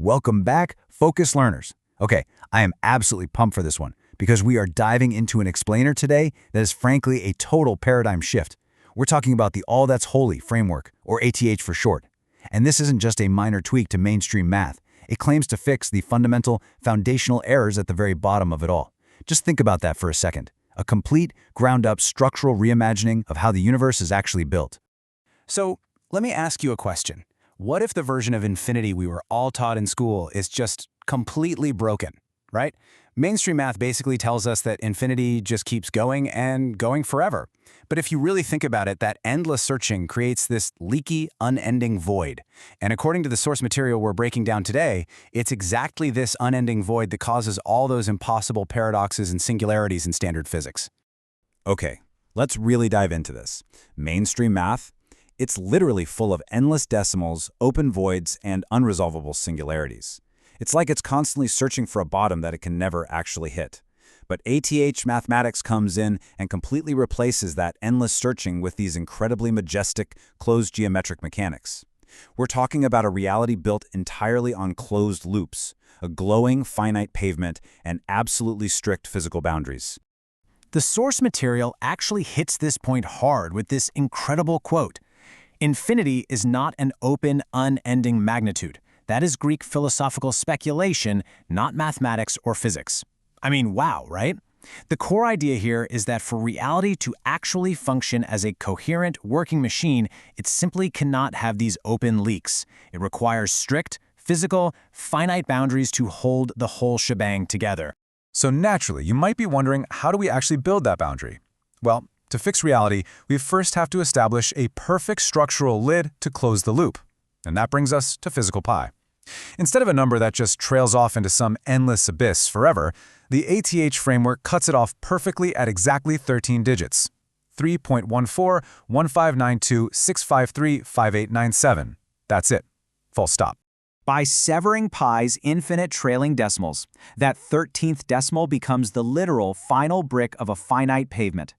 Welcome back, focused learners. Okay, I am absolutely pumped for this one because we are diving into an explainer today that is frankly a total paradigm shift. We're talking about the All That's Holy framework, or ATH for short. And this isn't just a minor tweak to mainstream math. It claims to fix the fundamental, foundational errors at the very bottom of it all. Just think about that for a second. A complete, ground-up structural reimagining of how the universe is actually built. So, let me ask you a question. What if the version of infinity we were all taught in school is just completely broken, right? Mainstream math basically tells us that infinity just keeps going and going forever. But if you really think about it, that endless searching creates this leaky, unending void. And according to the source material we're breaking down today, it's exactly this unending void that causes all those impossible paradoxes and singularities in standard physics. Okay, let's really dive into this. Mainstream math? It's literally full of endless decimals, open voids, and unresolvable singularities. It's like it's constantly searching for a bottom that it can never actually hit. But ATH mathematics comes in and completely replaces that endless searching with these incredibly majestic, closed geometric mechanics. We're talking about a reality built entirely on closed loops, a glowing, finite pavement, and absolutely strict physical boundaries. The source material actually hits this point hard with this incredible quote. Infinity is not an open, unending magnitude. That is Greek philosophical speculation, not mathematics or physics. I mean, wow, right? The core idea here is that for reality to actually function as a coherent, working machine, it simply cannot have these open leaks. It requires strict, physical, finite boundaries to hold the whole shebang together. So naturally, you might be wondering, how do we actually build that boundary? Well, to fix reality, we first have to establish a perfect structural lid to close the loop. And that brings us to physical pi. Instead of a number that just trails off into some endless abyss forever, the ATH framework cuts it off perfectly at exactly 13 digits. 3.141592653587. That's it. Full stop. By severing pi's infinite trailing decimals, that 13th decimal becomes the literal final brick of a finite pavement.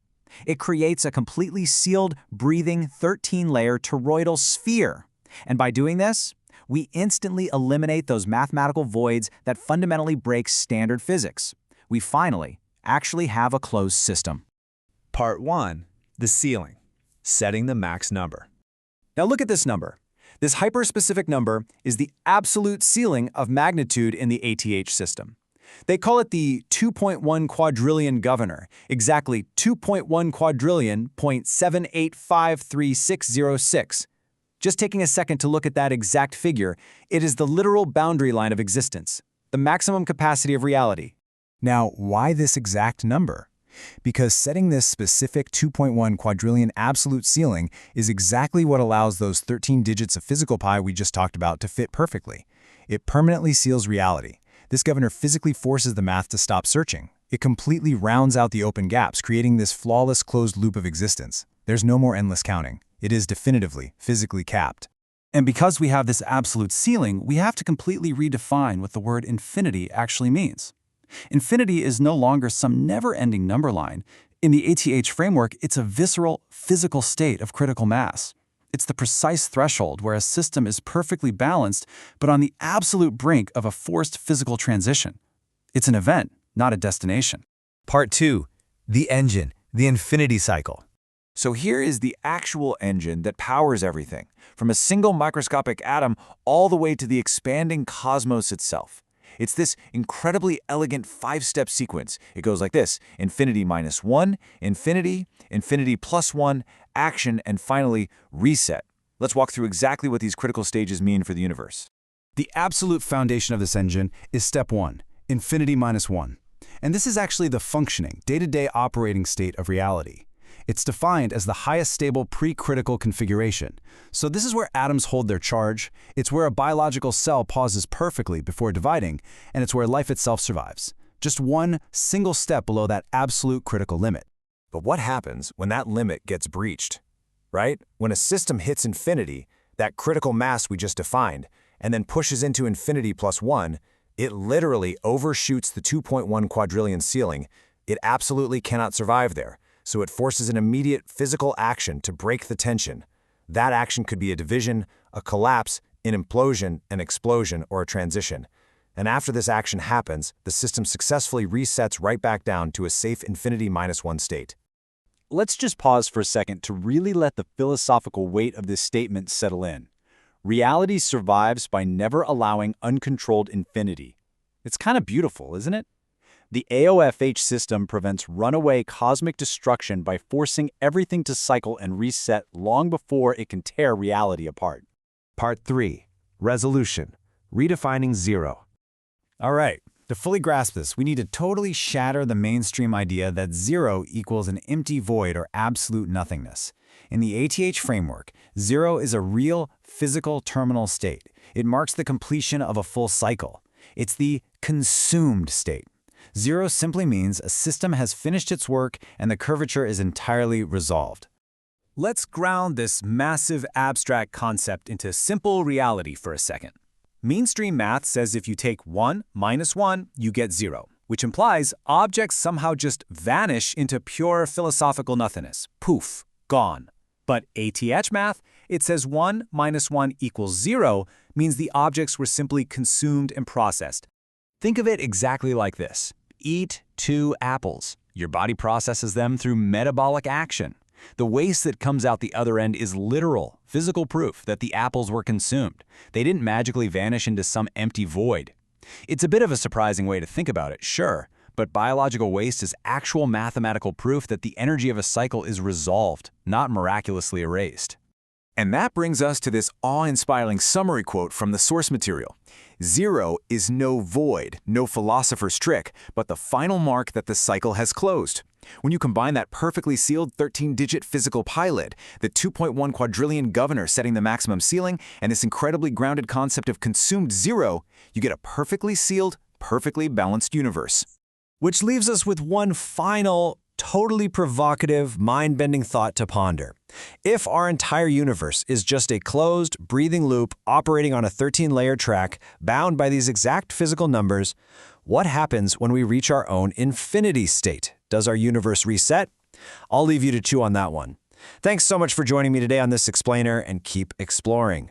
It creates a completely sealed, breathing 13-layer toroidal sphere. And by doing this, we instantly eliminate those mathematical voids that fundamentally break standard physics. We finally actually have a closed system. Part 1. The ceiling. Setting the max number. Now look at this number. This hyperspecific number is the absolute ceiling of magnitude in the ATH system. They call it the 2.1 quadrillion governor, exactly 2.1 quadrillion .78536606. Just taking a second to look at that exact figure, it is the literal boundary line of existence, the maximum capacity of reality. Now, why this exact number? Because setting this specific 2.1 quadrillion absolute ceiling is exactly what allows those 13 digits of physical pi we just talked about to fit perfectly. It permanently seals reality. This governor physically forces the math to stop searching. It completely rounds out the open gaps, creating this flawless closed loop of existence. There's no more endless counting. It is definitively, physically capped. And because we have this absolute ceiling, we have to completely redefine what the word infinity actually means. Infinity is no longer some never-ending number line. In the ATH framework, it's a visceral, physical state of critical mass. It's the precise threshold where a system is perfectly balanced, but on the absolute brink of a forced physical transition. It's an event, not a destination. Part 2. The engine, the infinity cycle. So here is the actual engine that powers everything, from a single microscopic atom all the way to the expanding cosmos itself. It's this incredibly elegant 5-step sequence. It goes like this: infinity minus 1, infinity, infinity plus 1, action, and finally, reset. Let's walk through exactly what these critical stages mean for the universe. The absolute foundation of this engine is step 1, infinity minus 1. And this is actually the functioning, day-to-day operating state of reality. It's defined as the highest stable pre-critical configuration. So this is where atoms hold their charge, it's where a biological cell pauses perfectly before dividing, and it's where life itself survives. Just one single step below that absolute critical limit. But what happens when that limit gets breached? Right? When a system hits infinity, that critical mass we just defined, and then pushes into infinity plus 1, it literally overshoots the 2.1 quadrillion ceiling. It absolutely cannot survive there. So it forces an immediate physical action to break the tension. That action could be a division, a collapse, an implosion, an explosion, or a transition. And after this action happens, the system successfully resets right back down to a safe infinity -1 state. Let's just pause for a second to really let the philosophical weight of this statement settle in. Reality survives by never allowing uncontrolled infinity. It's kind of beautiful, isn't it? The AOFH system prevents runaway cosmic destruction by forcing everything to cycle and reset long before it can tear reality apart. Part 3. Resolution. Redefining zero. All right, to fully grasp this, we need to totally shatter the mainstream idea that zero equals an empty void or absolute nothingness. In the ATH framework, zero is a real, physical terminal state. It marks the completion of a full cycle. It's the consumed state. Zero simply means a system has finished its work and the curvature is entirely resolved. Let's ground this massive abstract concept into simple reality for a second. Mainstream math says if you take 1 minus 1, you get 0, which implies objects somehow just vanish into pure philosophical nothingness. Poof, gone. But ATH math, it says 1 minus 1 equals 0 means the objects were simply consumed and processed. Think of it exactly like this. Eat 2 apples. Your body processes them through metabolic action. The waste that comes out the other end is literal, physical proof that the apples were consumed. They didn't magically vanish into some empty void. It's a bit of a surprising way to think about it, sure, but biological waste is actual mathematical proof that the energy of a cycle is resolved, not miraculously erased. And that brings us to this awe-inspiring summary quote from the source material. Zero is no void, no philosopher's trick, but the final mark that the cycle has closed. When you combine that perfectly sealed 13-digit physical pilot, the 2.1 quadrillion governor setting the maximum ceiling, and this incredibly grounded concept of consumed zero, you get a perfectly sealed, perfectly balanced universe. Which leaves us with one final, totally provocative, mind-bending thought to ponder. If our entire universe is just a closed, breathing loop operating on a 13-layer track bound by these exact physical numbers, what happens when we reach our own infinity state? Does our universe reset? I'll leave you to chew on that one. Thanks so much for joining me today on this explainer, and keep exploring.